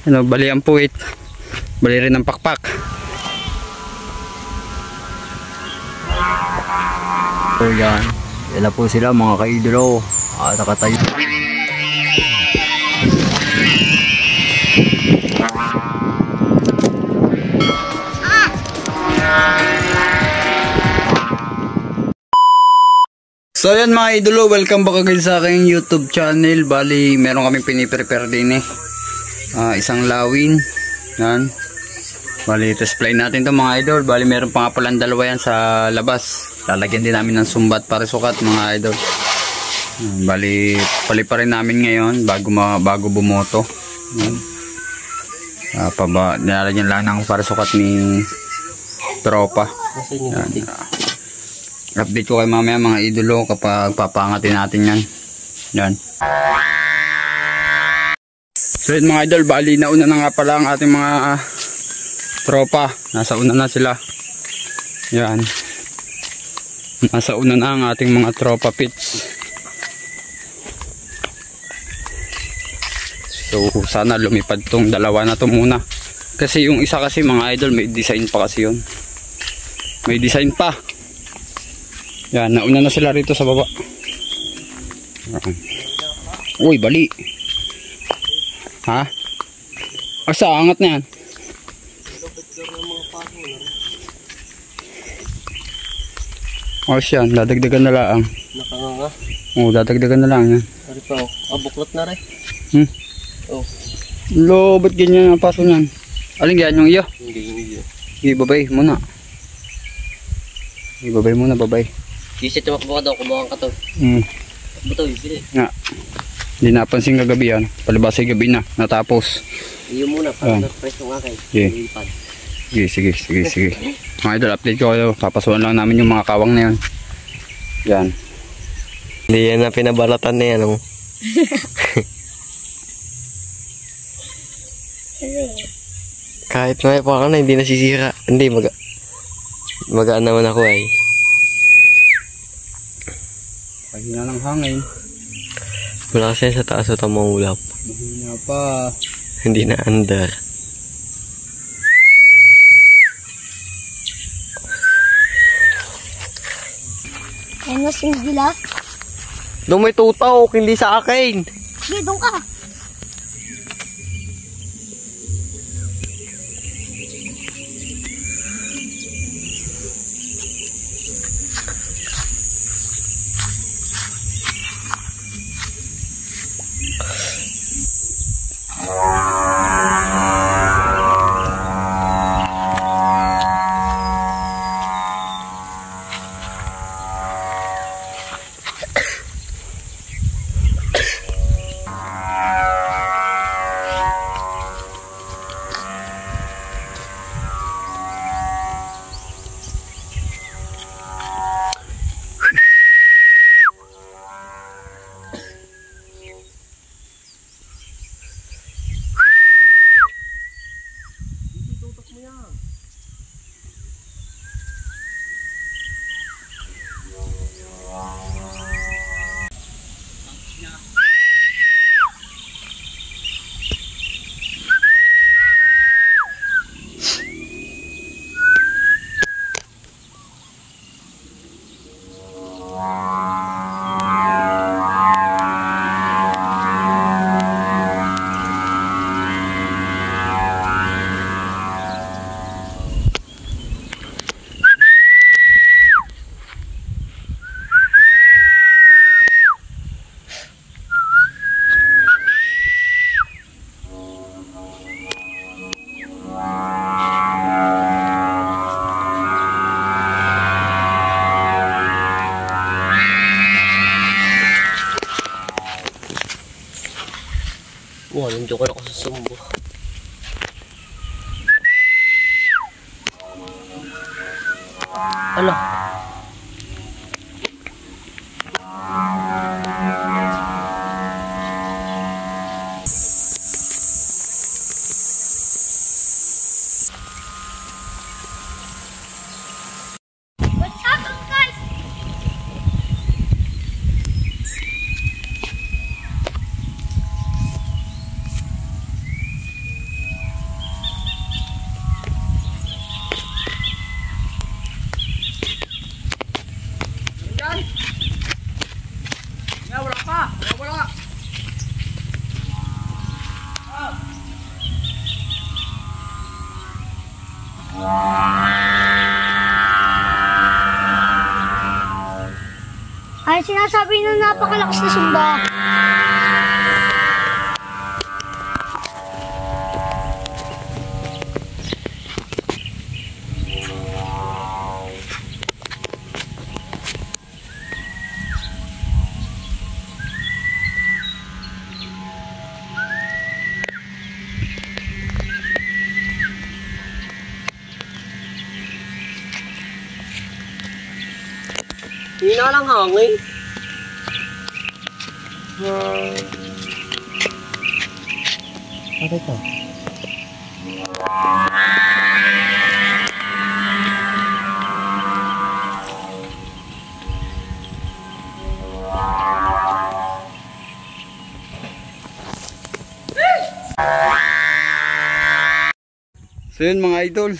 Ano, bali ang puwit, bali rin ang pakpak. So yan, yan po sila mga kaidolo. Nakatayo. So yan mga idolo, welcome back again sa aking YouTube channel. Bali meron kaming piniprepare din isang lawin. Yan. Bali test play natin to mga idol. Bali meron pa nga palang dalawa yan sa labas. Lalagyan din namin ng sumbat para sukat mga idol. Bali pa rin namin ngayon bago bumoto. Yan. Nilalagyan lang ng para sukat ni tropa. Yan. Update ko kayo mamaya mga idolo kapag papangatin natin yan. Yan. So yun mga idol, bali nauna na nga pala ang ating mga tropa. Nasa una na sila. Yan. Nasa una na ang ating mga tropa pits. So sana lumipad tong dalawa na to muna. Kasi yung isa kasi mga idol may design pa kasi yun. May design pa. Yan, nauna na sila rito sa baba. Uy, bali. Ha? Asa, angat na yan. O siya, dadagdagan na lang. Nakanganga? Oo, dadagdagan na lang yan. Ano pa o? Buklot na rin. Oh. Lo, ba't ganyan ang paso niyan? Aling yan yung iyo? Hindi. Ibabay muna. Ibabay muna, babay. Kasi tumakbo ka daw, kumuha ka to. Buto, ibili. Nga. Hindi napansin kagabi yan. Palabas ay gabi na. Natapos. Iyo muna, para na-press yung akay. Sige. Mga idol, update ko kayo. Papasuan lang namin yung mga kawang na yan. Yan. Hindi yan na pinabalatan na yan. Kahit may pa ka na, hindi nasisira. Hindi, magaan naman ako ay. Pahina ng hangin. Wala kasi sa taas o tamang ulap. Mahina pa. Hindi na under. Ano singgila? Doon may tutaw, hindi sa akin. Sige, doon ka. Wah, nunjukin ako sa sumbo. Ano? What's up, guys? Ay, sinasabi na napakalakas na sumba. Hindi na lang hangin. Ano ito? So yun mga idol,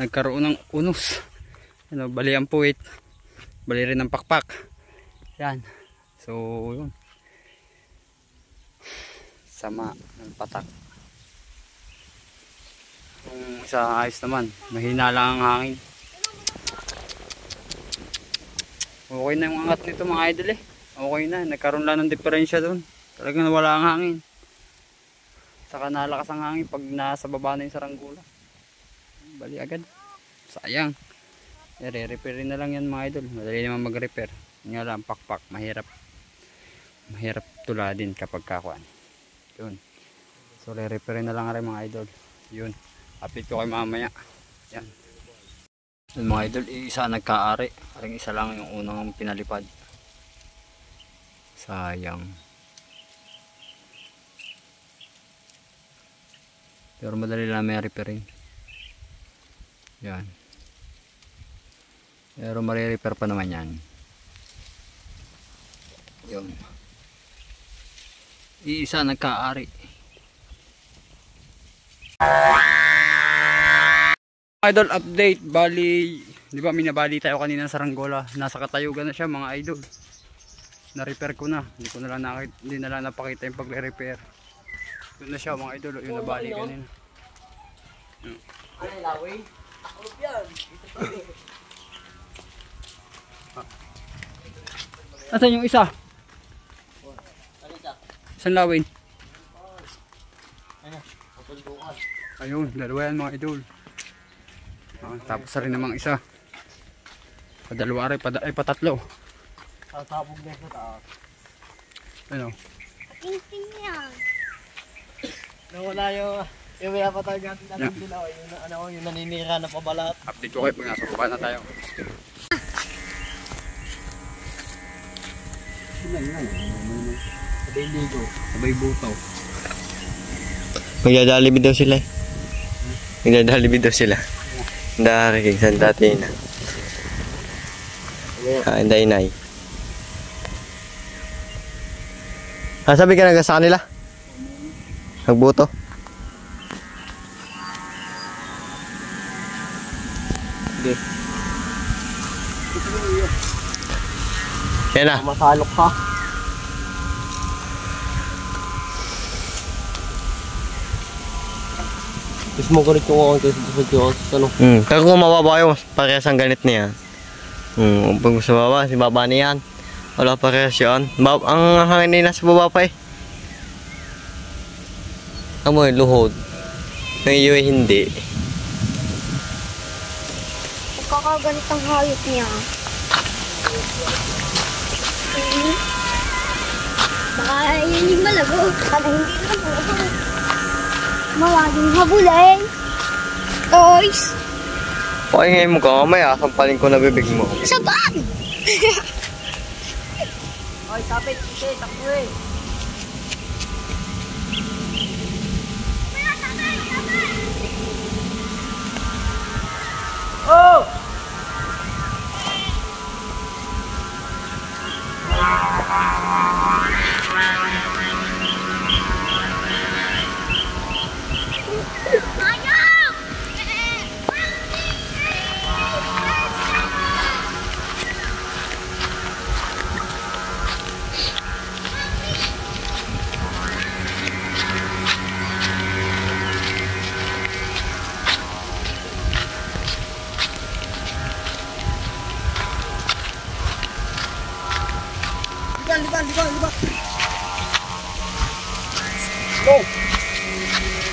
nagkaroon ng unos. Ano, bali ang puwit, bali rin ng pakpak. Yan. So yun, sama ng patak. Yung isa ayos naman, mahina lang ang hangin. Okay na yung angat nito mga idol eh. Okay na, nagkaroon lang ng diferensya doon. Talagang nawala ang hangin. Saka nalakas ang hangin pag nasa baba na yung saranggula. Bali agad. Sayang. Re-repair na lang yan mga idol. Madali naman mag-repair. Nga lang pakpak. Mahirap. Mahirap tuladin kapag kakuan. Yun. So re-repair na lang rin mga idol. Yun. Update ko kayo mamaya. Yan. Yun mga idol. Isa nagkaari. Aring isa lang yung unang pinalipad. Sayang. Pero madali lang may repairing. Yan. Pero marirepair pa naman yan. Yun. Iisa nagkaari. Idol update. Bali, di ba minabali tayo kanina sa Saranggola. Nasa katayugan na siya mga idol. Na-repair ko na. Hindi na lang napakita yung pagre-repair. Yun na siya mga idol, yung nabali kanina. Ano laway? Ako yan. Nasaan yung isa? Saan lawin? Ayun, dalawa yan mga idol. Tapos na rin namang isa. Padalawa rin, patatlo. Tatapog na sa taas. Ano? Tingting yan. Nawala yung may apatay natin dilaw. Yung naninira na pabalat. Update ko kayo pag nasa baba na tayo. Sabay ligo. Sabay butaw. Magdadalibid daw sila eh. Magdadalibid daw sila. Nakakikigsan dati na. Inday inay. Sabi ka na sa kanila? Nagbuto? Hindi. Yan na. Masalok ka. Gusto mo ganit yung ako sa ano? Kaya kung mababa kayo, parehas ang ganit niya. Pag gusto mababa, si baba niyan. Wala parehas yan. Ang hangin na nasa baba pa eh. Amoy, luhod. Yung iyo hindi. Pagkakaganit ang hayop niya. Baka yun yung malago. Baka hindi naman malago. Maraming habulay. Toys. Okay ngayon mo ka, mamaya sampalin ko na bibig mo. Saban! Ay, tapit. Ite, takbo eh. Oh!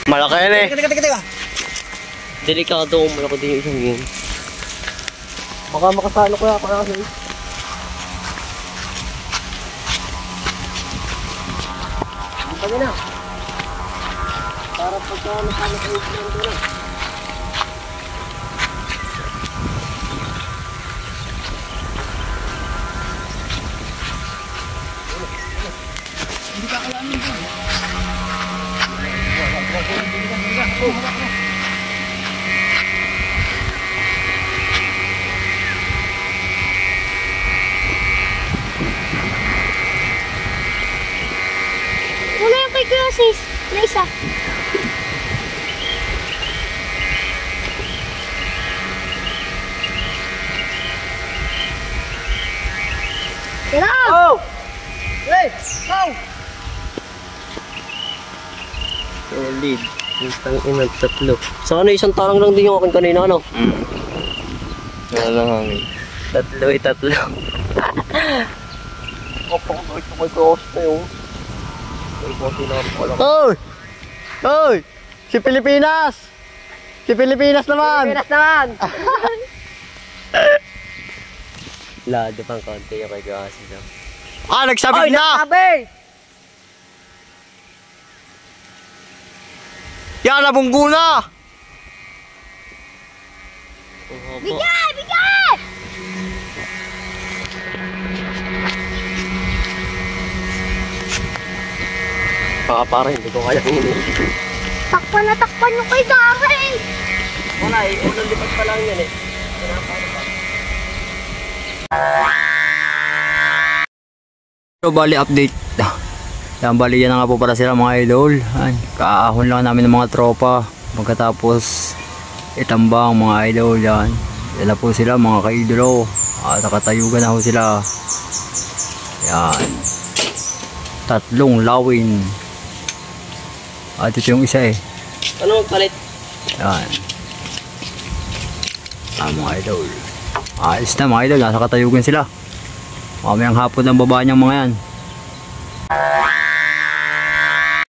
Malaki yan eh. Teka. Delikado kung malaki din yung isang yun. Baka makasalo ko ako na kasi. Pagin na. Para pagka nasalo ko yung ito na. Wala yung kay Kuya Sis. Na isa. Tara! Oh! Hey! Oh! Solid. Isang inang tatlo. Sa ano, isang tarang lang din yung akin kanina, ano? Wala lang hangin. Tatlo. Kapag ito kay Cross na yun. Oy! Oy! Si Pilipinas! Si Pilipinas naman! Pinas naman! Lado pang konti yung kay Cross. Ah, nagsabit Oy, na! nagsabi! Yan, nabunggo na! Bigay! Bigay! Baka parang hindi ko kaya pinili. Takpan na takpan yung kay Darren! Wala eh, unang lipat pa lang yan eh. So, bali update. Yan, bali yan na nga po para sila mga idol. Yan, kaahon lang namin ng mga tropa. Magkatapos itambang mga idol yan. Yan na po sila mga kaidolo. At nakatayugan na po sila. Yan. 3 lawin. At ito yung isa eh. Ano magpalit? Yan. Mga idol. Ayos na mga idol. Nasa katayugan sila. Mamayang hapon ang baba niyang mga yan.